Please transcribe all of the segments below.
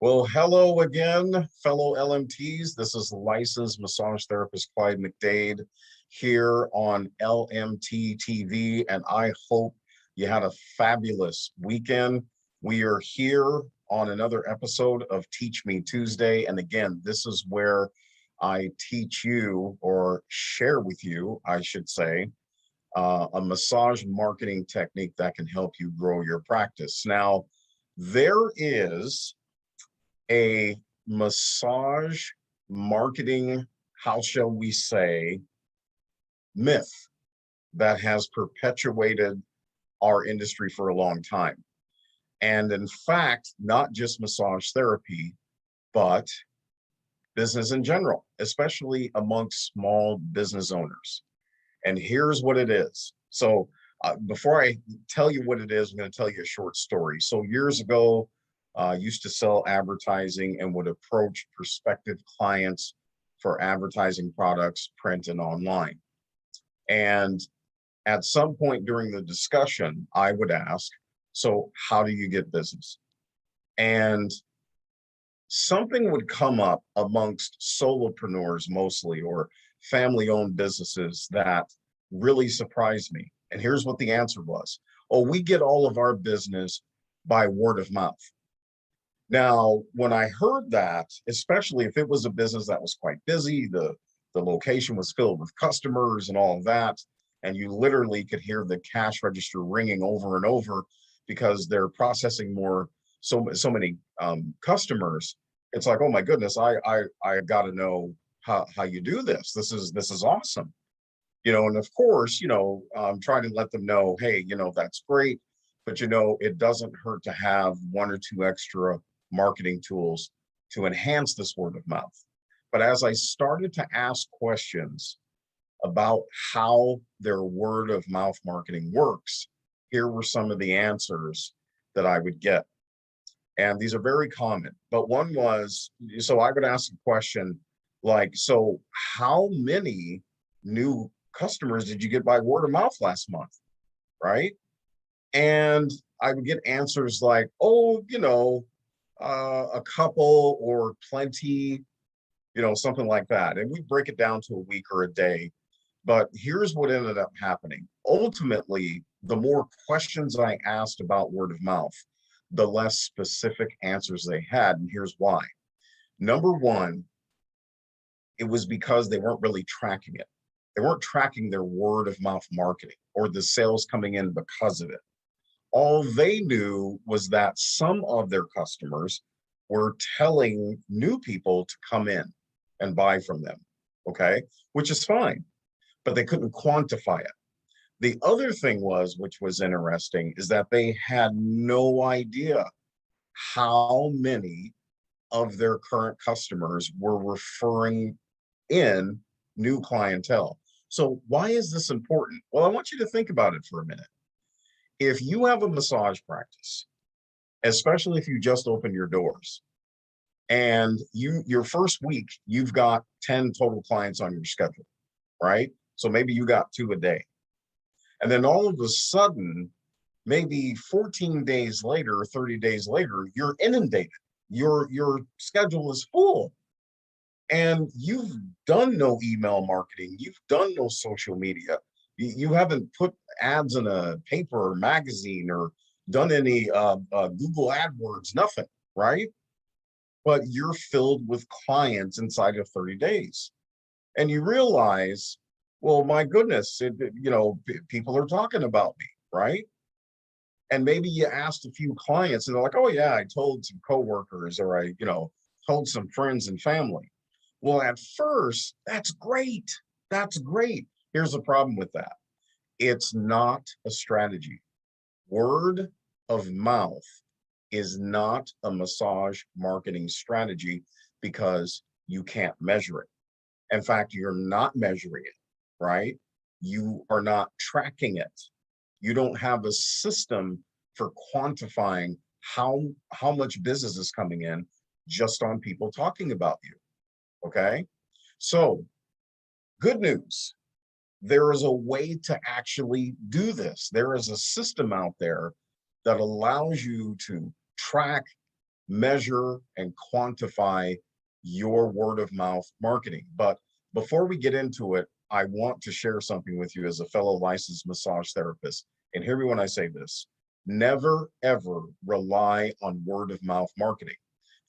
Well, hello again, fellow LMTs. This is licensed massage therapist Clyde McDade here on LMT TV, and I hope you had a fabulous weekend. We are here on another episode of Teach Me Tuesday, and again, this is where I teach you, or share with you, I should say, a massage marketing technique that can help you grow your practice. Now, there is a massage marketing, how shall we say, myth that has perpetuated our industry for a long time. And in fact, not just massage therapy, but business in general, especially amongst small business owners. And here's what it is. So before I tell you what it is, I'm going to tell you a short story. So years ago, used to sell advertising and would approach prospective clients for advertising products, print and online. And at some point during the discussion, I would ask, so how do you get business? And something would come up amongst solopreneurs mostly, or family-owned businesses, that really surprised me. And here's what the answer was. Oh, we get all of our business by word of mouth. Now, when I heard that, especially if it was a business that was quite busy, the location was filled with customers and all of that, and you literally could hear the cash register ringing over and over because they're processing so many customers. It's like, oh my goodness, I got to know how you do this. This is awesome. And of course, I'm trying to let them know, hey, that's great, but it doesn't hurt to have one or two extra marketing tools to enhance this word of mouth. But as I started to ask questions about how their word of mouth marketing works, here were some of the answers that I would get. And these are very common, but one was, so I would ask a question like, so how many new customers did you get by word of mouth last month, right? And I would get answers like, oh, a couple or plenty, something like that. And we break it down to a week or a day. But here's what ended up happening. Ultimately, the more questions I asked about word of mouth, the less specific answers they had. And here's why. Number one, it was because they weren't really tracking it. They weren't tracking their word of mouth marketing or the sales coming in because of it. All they knew was that some of their customers were telling new people to come in and buy from them, okay? Which is fine, but they couldn't quantify it. The other thing was, which was interesting, is that they had no idea how many of their current customers were referring in new clientele. So why is this important? Well, I want you to think about it for a minute. If you have a massage practice, especially if you just open your doors, and your first week, you've got 10 total clients on your schedule, right? So maybe you got 2 a day. And then all of a sudden, maybe 14 days later, 30 days later, you're inundated. Your schedule is full. And you've done no email marketing. You've done no social media. You haven't put ads in a paper or magazine or done any Google AdWords, nothing, right? But you're filled with clients inside of 30 days. And you realize, well, my goodness, people are talking about me, right? And maybe you asked a few clients and they're like, oh yeah, I told some coworkers, or I, told some friends and family. Well, at first, that's great. That's great. Here's the problem with that. It's not a strategy. Word of mouth is not a massage marketing strategy because you can't measure it. In fact, you're not measuring it, right? You are not tracking it. You don't have a system for quantifying how much business is coming in just on people talking about you, okay? So, good news. There is a way to actually do this. There is a system out there that allows you to track measure and quantify your word of mouth marketing. But before we get into it, I want to share something with you as a fellow licensed massage therapist. And hear me when I say this: never, ever rely on word of mouth marketing.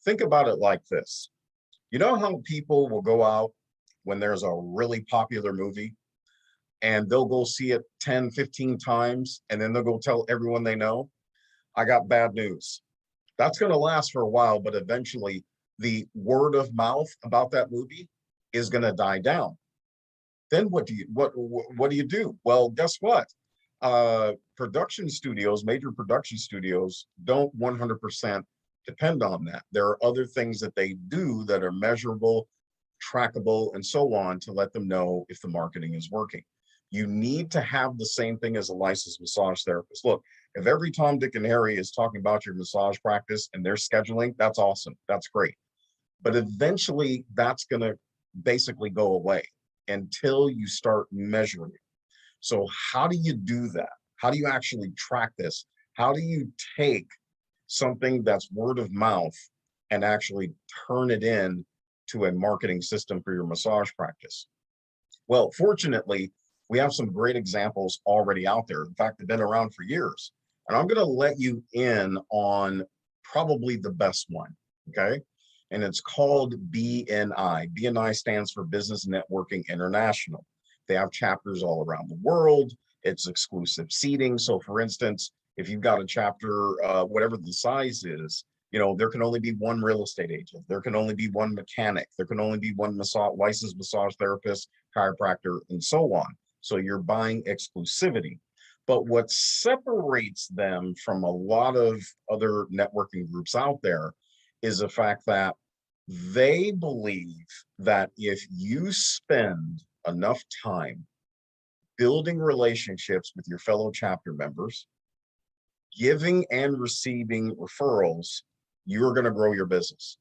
Think about it like this. You know how people will go out when there's a really popular movie and they'll go see it 10, 15 times, and then they'll go tell everyone they know? I got bad news. That's going to last for a while, but eventually the word of mouth about that movie is going to die down. Then what do you do? Well, guess what? Production studios, major production studios, don't 100% depend on that. There are other things that they do that are measurable, trackable, and so on to let them know if the marketing is working. You need to have the same thing as a licensed massage therapist. Look, if every Tom, Dick, and Harry is talking about your massage practice and they're scheduling, that's awesome. That's great. But eventually that's going to basically go away until you start measuring it. So how do you do that? How do you actually track this? How do you take something that's word of mouth and actually turn it in to a marketing system for your massage practice? Well, fortunately, we have some great examples already out there. In fact, they've been around for years. And I'm going to let you in on probably the best one, okay? And it's called BNI. BNI stands for Business Networking International. They have chapters all around the world. It's exclusive seating. So for instance, if you've got a chapter, whatever the size is, you know, there can only be one real estate agent. There can only be one mechanic. There can only be one licensed massage therapist, chiropractor, and so on. So you're buying exclusivity. But what separates them from a lot of other networking groups out there is the fact that they believe that if you spend enough time building relationships with your fellow chapter members, giving and receiving referrals, you're going to grow your business.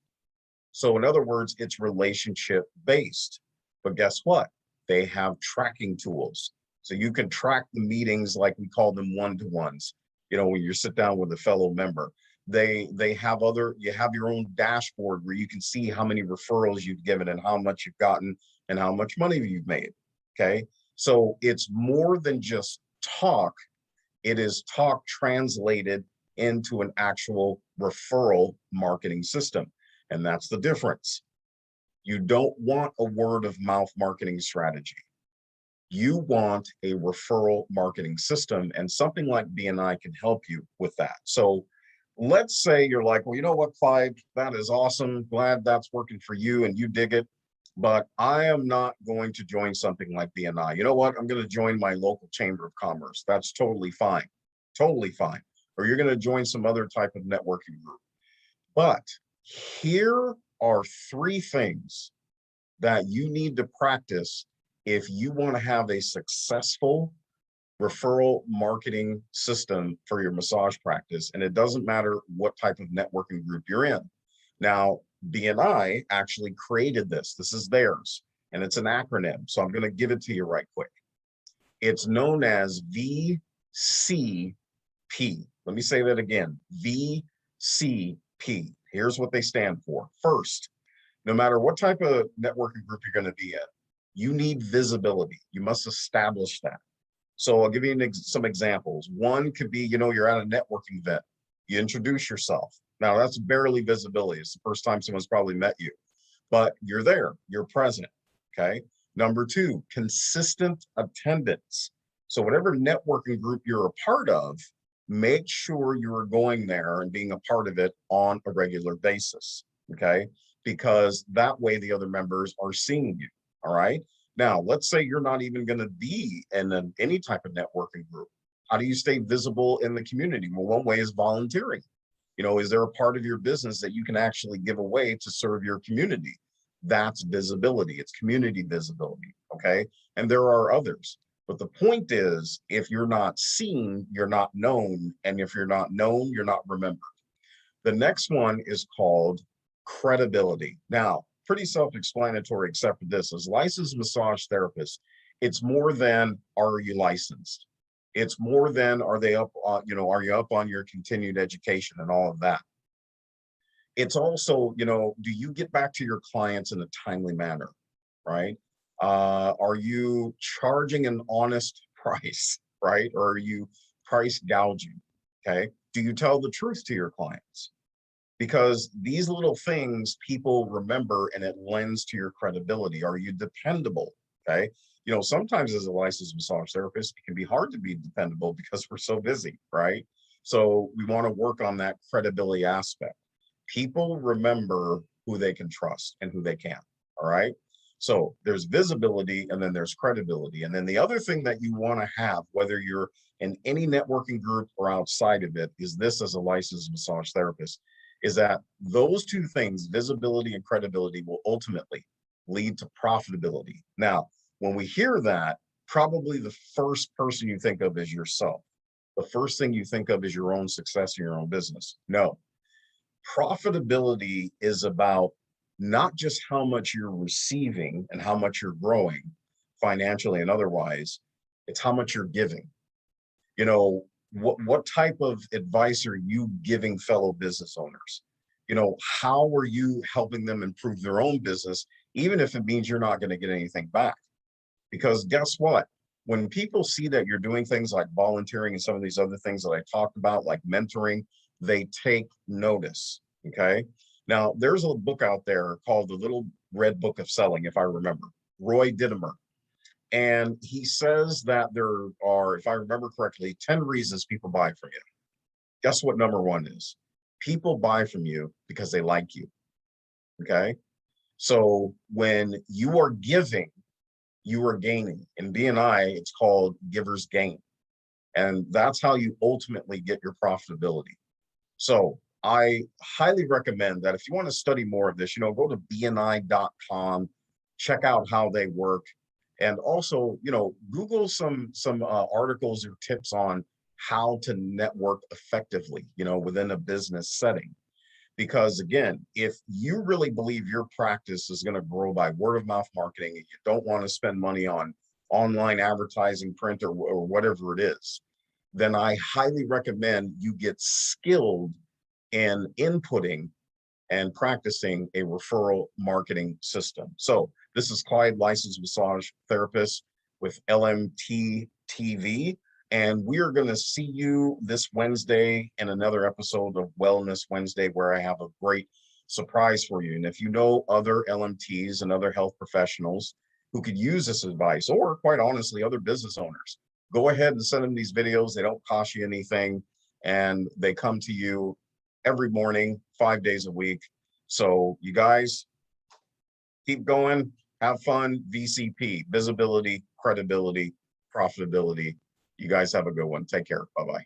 So in other words, it's relationship based. But guess what? They have tracking tools. So you can track the meetings, like we call them one-to-ones, you know, when you sit down with a fellow member. You have your own dashboard where you can see how many referrals you've given and how much you've gotten and how much money you've made. Okay. So it's more than just talk. It is talk translated into an actual referral marketing system. And that's the difference. You don't want a word of mouth marketing strategy. You want a referral marketing system, and something like BNI can help you with that. So let's say you're like, well, you know what, Clyde, that is awesome. Glad that's working for you and you dig it. But I am not going to join something like BNI. You know what? I'm going to join my local chamber of commerce. That's totally fine. Totally fine. Or you're going to join some other type of networking group. But here are three things that you need to practice if you want to have a successful referral marketing system for your massage practice. And it doesn't matter what type of networking group you're in. Now, BNI actually created this. This is theirs, and it's an acronym. So I'm going to give it to you right quick. It's known as VCP. Let me say that again, VCP. Here's what they stand for. First, no matter what type of networking group you're going to be in, you need visibility. You must establish that. So I'll give you some examples. One could be, you know, you're at a networking event. You introduce yourself. Now that's barely visibility. It's the first time someone's probably met you, but you're there, you're present, okay? Number two, consistent attendance. So whatever networking group you're a part of, make sure you're going there and being a part of it on a regular basis, okay? Because that way the other members are seeing you, all right? Now, let's say you're not even going to be in any type of networking group. How do you stay visible in the community? Well, one way is volunteering. You know, is there a part of your business that you can actually give away to serve your community? That's visibility. It's community visibility, okay? And there are others. But the point is, if you're not seen, you're not known. And if you're not known, you're not remembered. The next one is called credibility. Now, pretty self-explanatory, except for this. As licensed massage therapists, it's more than, are you licensed? It's more than, are they up on, you know, are you up on your continued education and all of that? It's also, do you get back to your clients in a timely manner, right? Are you charging an honest price, right? Or are you price gouging? Okay. Do you tell the truth to your clients? Because these little things people remember and it lends to your credibility. Are you dependable? Okay. Sometimes as a licensed massage therapist, it can be hard to be dependable because we're so busy, right? So we want to work on that credibility aspect. People remember who they can trust and who they can't. All right. So there's visibility and then there's credibility. And then the other thing that you want to have, whether you're in any networking group or outside of it, is this as a licensed massage therapist, is that those two things, visibility and credibility, will ultimately lead to profitability. Now, when we hear that, probably the first person you think of is yourself. The first thing you think of is your own success in your own business. No, profitability is about not just how much you're receiving and how much you're growing financially and otherwise, it's how much you're giving. What type of advice are you giving fellow business owners? How are you helping them improve their own business, even if it means you're not going to get anything back? Because guess what? When people see that you're doing things like volunteering and some of these other things that I talked about, like mentoring, they take notice. Okay. Now, there's a book out there called The Little Red Book of Selling, if I remember, Roy Dittmer. And he says that there are, if I remember correctly, 10 reasons people buy from you. Guess what number one is? People buy from you because they like you. Okay. So when you are giving, you are gaining. In BNI, it's called giver's gain. And that's how you ultimately get your profitability. So I highly recommend that if you want to study more of this, go to bni.com, check out how they work. And also, Google some articles or tips on how to network effectively, within a business setting. Because again, if you really believe your practice is going to grow by word of mouth marketing and you don't want to spend money on online advertising, print, or whatever it is, then I highly recommend you get skilled in inputting and practicing a referral marketing system. So this is Clyde, licensed massage therapist with LMT TV. And we are going to see you this Wednesday in another episode of Wellness Wednesday, where I have a great surprise for you. And if you know other LMTs and other health professionals who could use this advice, or quite honestly, other business owners, go ahead and send them these videos. They don't cost you anything. And they come to you every morning, 5 days a week. So you guys keep going, have fun. VCP, visibility, credibility, profitability. You guys have a good one. Take care. Bye-bye.